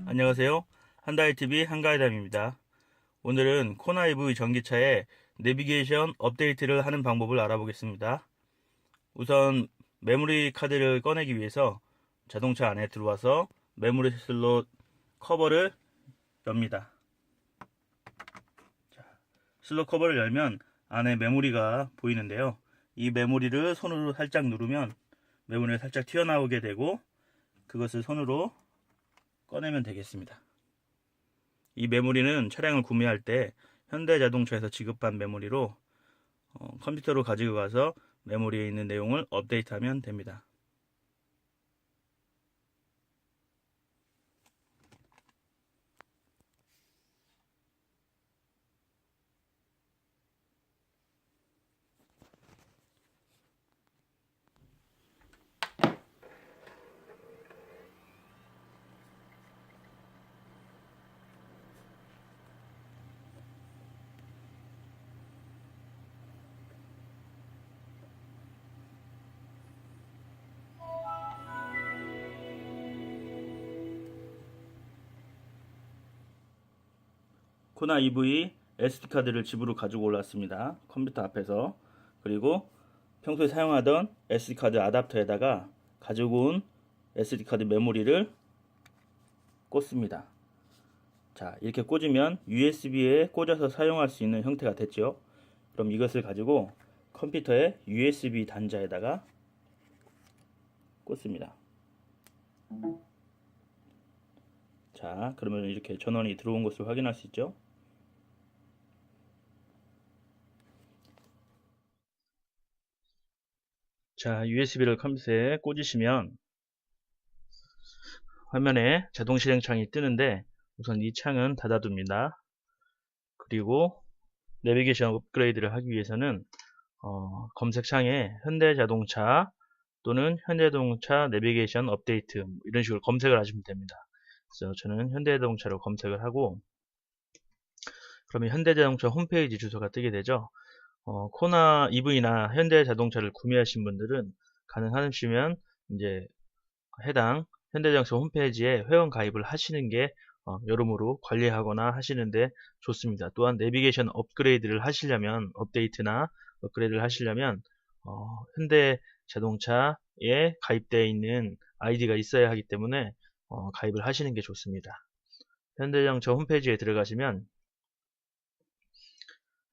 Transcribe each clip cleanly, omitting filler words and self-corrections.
안녕하세요. 한다이TV 한가이담입니다. 오늘은 코나 EV 전기차의 내비게이션 업데이트를 하는 방법을 알아보겠습니다. 우선 메모리 카드를 꺼내기 위해서 자동차 안에 들어와서 메모리 슬롯 커버를 엽니다. 슬롯 커버를 열면 안에 메모리가 보이는데요. 이 메모리를 손으로 살짝 누르면 메모리가 살짝 튀어나오게 되고 그것을 손으로 꺼내면 되겠습니다. 이 메모리는 차량을 구매할 때 현대자동차에서 지급한 메모리로 컴퓨터로 가지고 가서 메모리에 있는 내용을 업데이트하면 됩니다. 코나 EV SD카드를 집으로 가지고 올랐습니다. 컴퓨터 앞에서. 그리고 평소에 사용하던 SD카드 아답터에다가 가지고 온 SD카드 메모리를 꽂습니다. 자, 이렇게 꽂으면 USB에 꽂아서 사용할 수 있는 형태가 됐죠. 그럼 이것을 가지고 컴퓨터의 USB 단자에다가 꽂습니다. 자, 그러면 이렇게 전원이 들어온 것을 확인할 수 있죠. 자, USB를 컴퓨터에 꽂으시면 화면에 자동 실행창이 뜨는데 우선 이 창은 닫아둡니다. 그리고 내비게이션 업그레이드를 하기 위해서는 검색창에 현대자동차 또는 현대자동차 내비게이션 업데이트 이런 식으로 검색을 하시면 됩니다. 그래서 저는 현대자동차로 검색을 하고 그러면 현대자동차 홈페이지 주소가 뜨게 되죠. 코나 EV나 현대자동차를 구매하신 분들은 가능하시면 이제 해당 현대자동차 홈페이지에 회원 가입을 하시는 게 여러모로 관리하거나 하시는데 좋습니다. 또한 내비게이션 업그레이드를 하시려면 업데이트나 업그레이드를 하시려면 현대자동차에 가입되어 있는 아이디가 있어야 하기 때문에 가입을 하시는 게 좋습니다. 현대자동차 홈페이지에 들어가시면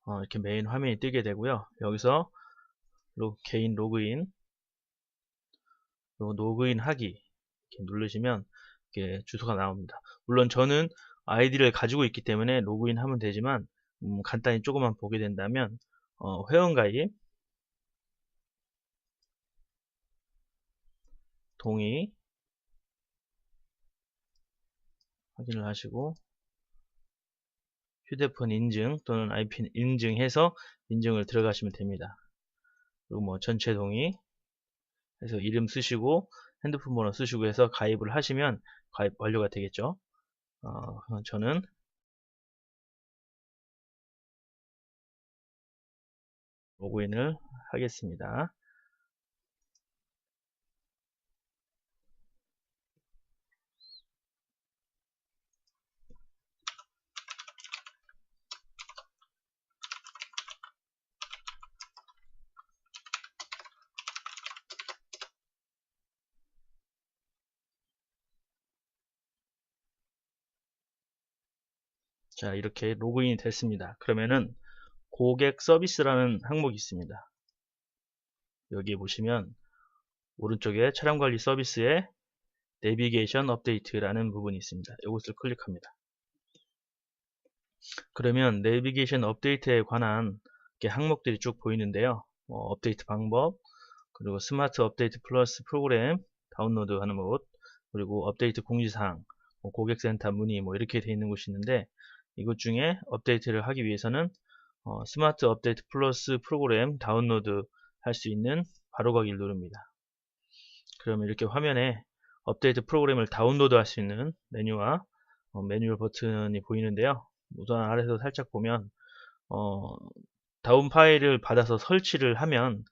이렇게 메인 화면이 뜨게 되고요. 여기서 개인 로그인 하기 이렇게 누르시면 이렇게 주소가 나옵니다. 물론 저는 아이디를 가지고 있기 때문에 로그인 하면 되지만 간단히 조금만 보게 된다면 회원가입 동의 확인을 하시고 휴대폰 인증 또는 IP 인증해서 인증을 들어가시면 됩니다. 그리고 뭐 전체 동의 해서 이름 쓰시고 핸드폰 번호 쓰시고 해서 가입을 하시면 가입 완료가 되겠죠. 저는 로그인을 하겠습니다. 자, 이렇게 로그인이 됐습니다. 그러면은 고객 서비스라는 항목이 있습니다. 여기 보시면 오른쪽에 차량 관리 서비스에 내비게이션 업데이트라는 부분이 있습니다. 이것을 클릭합니다. 그러면 내비게이션 업데이트에 관한 항목들이 쭉 보이는데요. 업데이트 방법, 그리고 스마트 업데이트 플러스 프로그램 다운로드 하는 것, 그리고 업데이트 공지사항, 고객센터 문의 이렇게 되어 있는 곳이 있는데 이것 중에 업데이트를 하기 위해서는 스마트 업데이트 플러스 프로그램 다운로드 할 수 있는 바로가기를 누릅니다. 그러면 이렇게 화면에 업데이트 프로그램을 다운로드 할 수 있는 메뉴와 매뉴얼 버튼이 보이는데요. 우선 아래에서 살짝 보면 다운 파일을 받아서 설치를 하면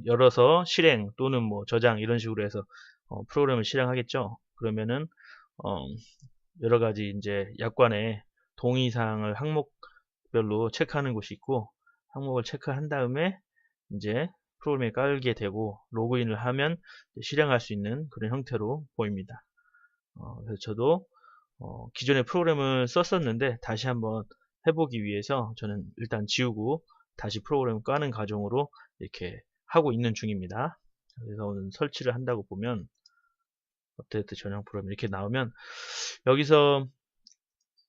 열어서 실행 또는 뭐 저장 이런 식으로 해서 프로그램을 실행하겠죠. 그러면은 여러 가지 이제 약관에 동의사항을 항목별로 체크하는 곳이 있고, 항목을 체크한 다음에 이제 프로그램에 깔게 되고 로그인을 하면 실행할 수 있는 그런 형태로 보입니다. 그래서 저도 기존의 프로그램을 썼었는데 다시 한번 해보기 위해서 저는 일단 지우고 다시 프로그램을 까는 과정으로 이렇게 하고 있는 중입니다. 그래서 오늘 설치를 한다고 보면 업데이트 전용 프로그램 이렇게 나오면 여기서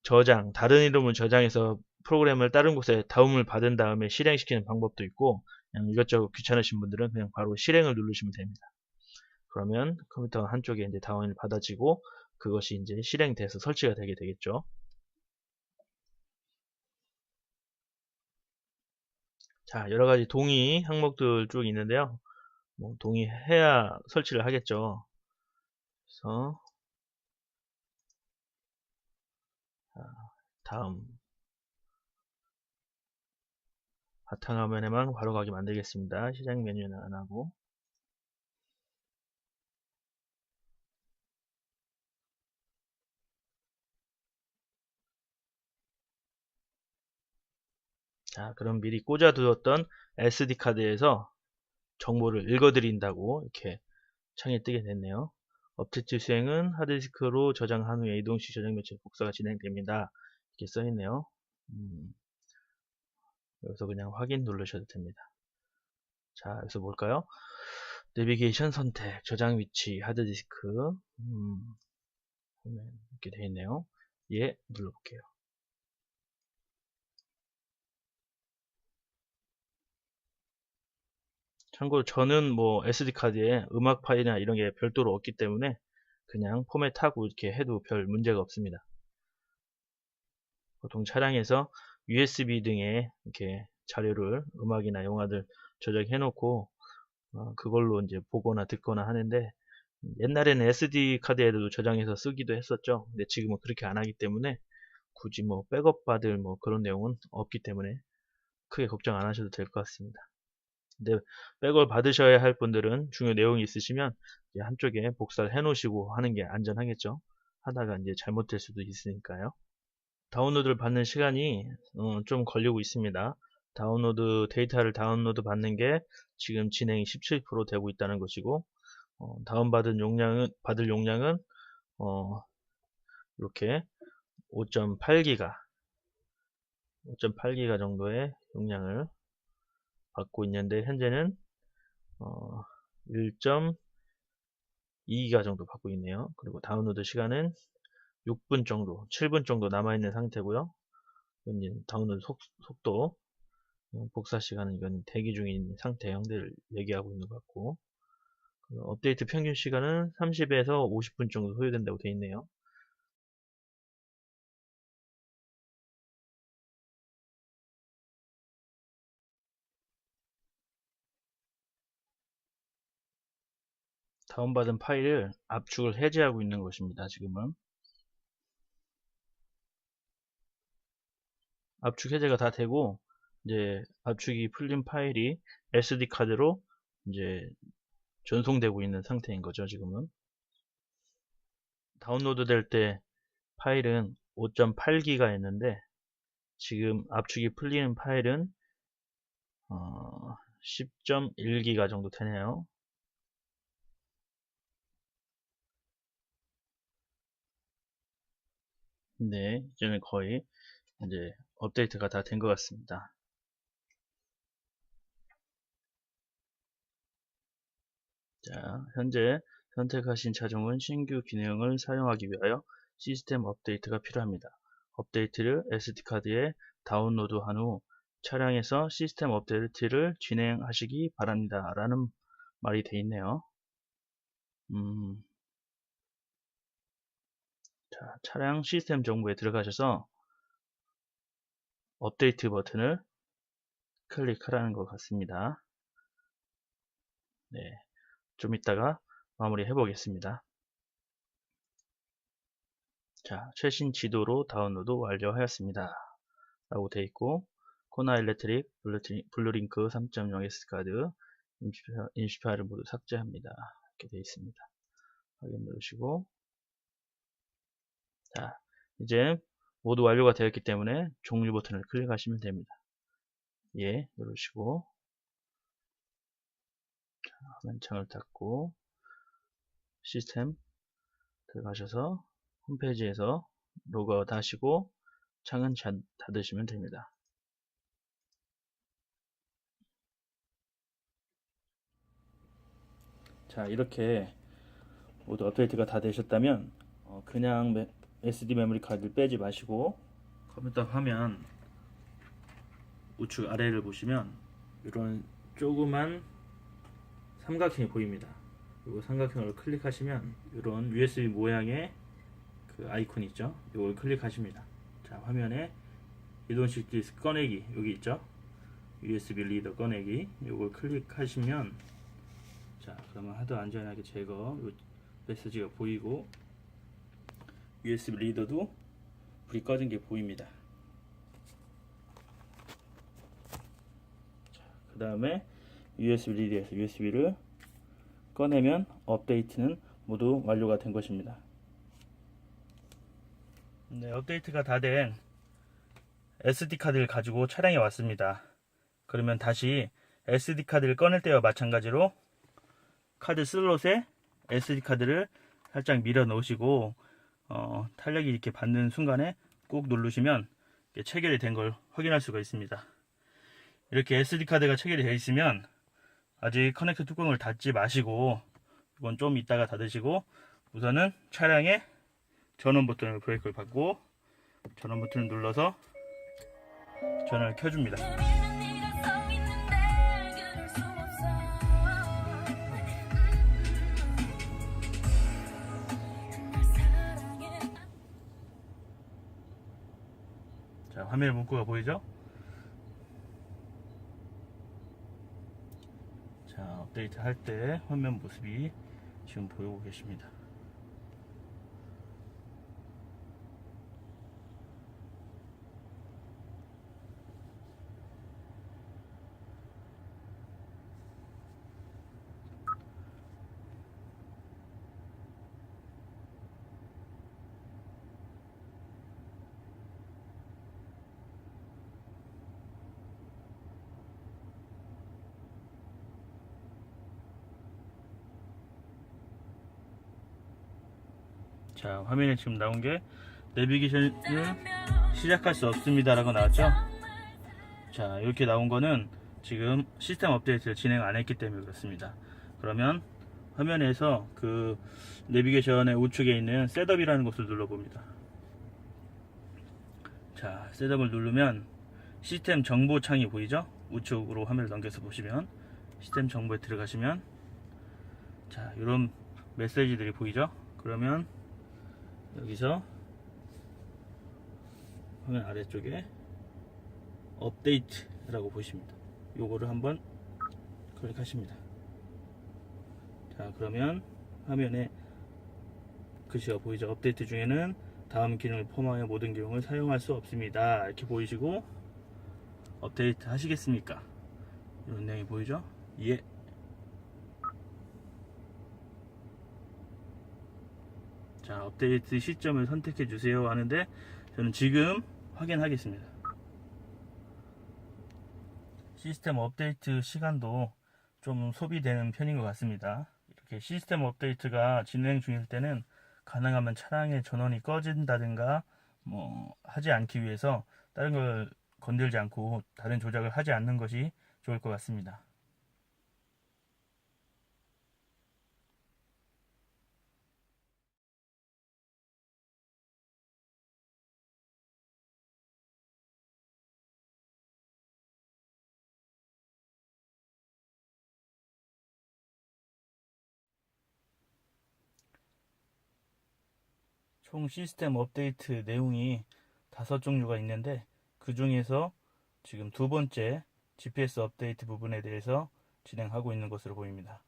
저장, 다른 이름을 저장해서 프로그램을 다른 곳에 다운을 받은 다음에 실행시키는 방법도 있고, 그냥 이것저것 귀찮으신 분들은 그냥 바로 실행을 누르시면 됩니다. 그러면 컴퓨터 한쪽에 이제 다운이 받아지고 그것이 이제 실행돼서 설치가 되게 되겠죠. 자, 여러 가지 동의 항목들 쭉 있는데요. 뭐 동의해야 설치를 하겠죠. 그래서 다음 바탕화면에만 바로 가게 만들겠습니다. 시작 메뉴는 안 하고. 자, 그럼 미리 꽂아두었던 SD카드에서 정보를 읽어드린다고 이렇게 창이 뜨게 됐네요. 업데이트 수행은 하드디스크로 저장한 후에 이동식 저장 매체 복사가 진행됩니다. 이렇게 써있네요. 여기서 그냥 확인 누르셔도 됩니다. 자, 여기서 뭘까요? 내비게이션 선택, 저장 위치, 하드디스크 이렇게 되어 있네요. 예, 눌러볼게요. 참고로 저는 뭐 SD카드에 음악 파일이나 이런 게 별도로 없기 때문에 그냥 포맷하고 이렇게 해도 별 문제가 없습니다. 보통 차량에서 USB 등에 이렇게 자료를 음악이나 영화들 저장해 놓고 그걸로 이제 보거나 듣거나 하는데, 옛날에는 SD 카드에도 저장해서 쓰기도 했었죠. 근데 지금은 그렇게 안 하기 때문에 굳이 뭐 백업 받을 뭐 그런 내용은 없기 때문에 크게 걱정 안 하셔도 될 것 같습니다. 근데 백업을 받으셔야 할 분들은 중요 내용이 있으시면 이제 한쪽에 복사를 해 놓으시고 하는 게 안전하겠죠. 하다가 이제 잘못될 수도 있으니까요. 다운로드를 받는 시간이 좀 걸리고 있습니다. 데이터를 다운로드 받는 게 지금 진행이 17% 되고 있다는 것이고, 받을 용량은 이렇게 5.8기가 정도의 용량을 받고 있는데, 현재는 1.2기가 정도 받고 있네요. 그리고 다운로드 시간은 6분 정도, 7분 정도 남아있는 상태고요. 다운로드 속도, 복사 시간은 이건 대기 중인 상태 형태를 얘기하고 있는 것 같고, 업데이트 평균 시간은 30에서 50분 정도 소요된다고 되어 있네요. 다운받은 파일을 압축을 해제하고 있는 것입니다. 지금은 압축 해제가 다 되고 이제 압축이 풀린 파일이 SD 카드로 이제 전송되고 있는 상태인 거죠. 지금은 다운로드 될 때 파일은 5.8기가였는데 지금 압축이 풀리는 파일은 10.1기가 정도 되네요. 네, 이제는 거의 이제 업데이트가 다 된 것 같습니다. 자, 현재 선택하신 차종은 신규 기능을 사용하기 위하여 시스템 업데이트가 필요합니다. 업데이트를 SD카드에 다운로드한 후 차량에서 시스템 업데이트를 진행하시기 바랍니다. 라는 말이 되어 있네요. 자, 차량 시스템 정보에 들어가셔서 업데이트 버튼을 클릭하라는 것 같습니다. 네, 좀 이따가 마무리 해보겠습니다. 자, 최신 지도로 다운로드 완료하였습니다. 라고 되어 있고, 코나 일렉트릭, 블루링크 3.0 S카드, 임시 파일을 모두 삭제합니다. 이렇게 되어 있습니다. 확인 누르시고, 자, 이제 모두 완료가 되었기 때문에 종료 버튼을 클릭하시면 됩니다. 예, 누르시고, 화면 창을 닫고, 시스템 들어가셔서 홈페이지에서 로그아웃 하시고, 창은 닫으시면 됩니다. 자, 이렇게 모두 업데이트가 다 되셨다면 그냥 SD 메모리 카드를 빼지 마시고 컴퓨터 화면 우측 아래를 보시면 이런 조그만 삼각형이 보입니다. 이 삼각형을 클릭하시면 이런 USB 모양의 그 아이콘이 있죠. 이걸 클릭하십니다. 자, 화면에 이동식 디스크 꺼내기 여기 있죠. USB 리더 꺼내기 이걸 클릭하시면, 자, 그러면 하드 안전하게 제거 메시지가 보이고 USB 리더도 불이 꺼진 게 보입니다. 그 다음에 USB 리더에서 USB를 꺼내면 업데이트는 모두 완료가 된 것입니다. 네, 업데이트가 다 된 SD카드를 가지고 차량에 왔습니다. 그러면 다시 SD카드를 꺼낼 때와 마찬가지로 카드 슬롯에 SD카드를 살짝 밀어 넣으시고 탄력이 이렇게 받는 순간에 꾹 누르시면 체결이 된 걸 확인할 수가 있습니다. 이렇게 SD카드가 체결이 되어 있으면 아직 커넥터 뚜껑을 닫지 마시고 이건 좀 이따가 닫으시고 우선은 차량의 전원 버튼을 브레이크를 밟고 전원 버튼을 눌러서 전원을 켜줍니다. 자, 화면에 문구가 보이죠? 자, 업데이트 할 때 화면 모습이 지금 보이고 계십니다. 자, 화면에 지금 나온 게 내비게이션을 시작할 수 없습니다 라고 나왔죠. 자, 이렇게 나온 거는 지금 시스템 업데이트를 진행 안 했기 때문에 그렇습니다. 그러면 화면에서 그 내비게이션의 우측에 있는 셋업이라는 것을 눌러봅니다. 자, 셋업을 누르면 시스템 정보 창이 보이죠? 우측으로 화면을 넘겨서 보시면 시스템 정보에 들어가시면, 자, 이런 메시지들이 보이죠? 그러면 여기서 화면 아래쪽에 업데이트라고 보십니다. 요거를 한번 클릭하십니다. 자, 그러면 화면에 글씨가 보이죠? 업데이트 중에는 다음 기능을 포함하여 모든 기능을 사용할 수 없습니다. 이렇게 보이시고, 업데이트 하시겠습니까? 이런 내용이 보이죠? 예. 자, 업데이트 시점을 선택해 주세요 하는데 저는 지금 확인하겠습니다. 시스템 업데이트 시간도 좀 소비되는 편인 것 같습니다. 이렇게 시스템 업데이트가 진행 중일 때는 가능하면 차량의 전원이 꺼진다든가 하지 않기 위해서 다른 걸 건들지 않고 다른 조작을 하지 않는 것이 좋을 것 같습니다. 총 시스템 업데이트 내용이 5종류가 있는데 그 중에서 지금 두 번째 GPS 업데이트 부분에 대해서 진행하고 있는 것으로 보입니다.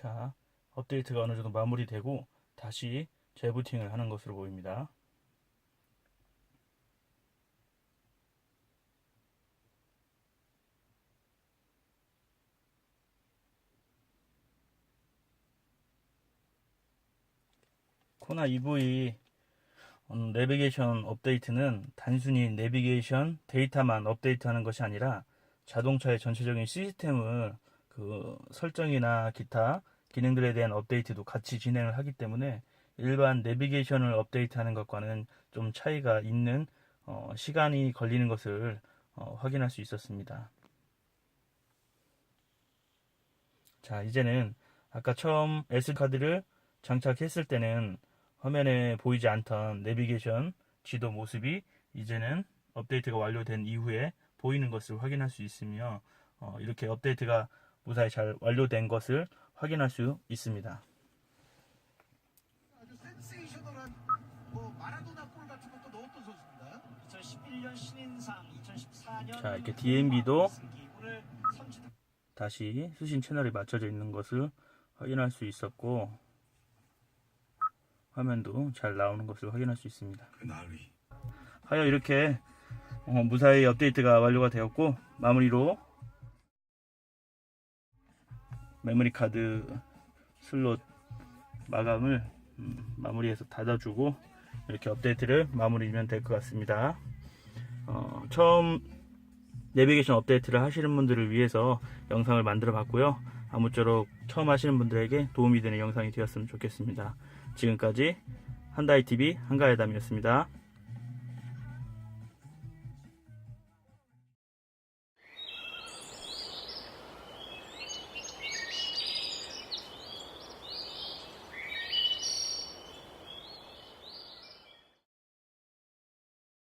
자, 업데이트가 어느 정도 마무리되고 다시 재부팅을 하는 것으로 보입니다. 코나 EV 내비게이션 업데이트는 단순히 내비게이션 데이터만 업데이트하는 것이 아니라 자동차의 전체적인 시스템을 설정이나 기타 기능들에 대한 업데이트도 같이 진행을 하기 때문에 일반 내비게이션을 업데이트하는 것과는 좀 차이가 있는 시간이 걸리는 것을 확인할 수 있었습니다. 자, 이제는 아까 처음 S카드를 장착했을 때는 화면에 보이지 않던 내비게이션 지도 모습이 이제는 업데이트가 완료된 이후에 보이는 것을 확인할 수 있으며 이렇게 업데이트가 무사히 잘 완료된 것을 확인할 수 있습니다. 아주 센세이셔널한 마라도나 골 같은 것도 넣었던 선수입니다. 2011년 신인상, 2014년 자, 이렇게 DMB도 다시 수신 채널이 맞춰져 있는 것을 확인할 수 있었고 화면도 잘 나오는 것을 확인할 수 있습니다. 하여 이렇게 무사히 업데이트가 완료가 되었고 마무리로 메모리 카드 슬롯 마감을 마무리해서 닫아주고 이렇게 업데이트를 마무리하면 될 것 같습니다. 처음 내비게이션 업데이트를 하시는 분들을 위해서 영상을 만들어 봤고요. 아무쪼록 처음 하시는 분들에게 도움이 되는 영상이 되었으면 좋겠습니다. 지금까지 한다이TV 한가해담이었습니다.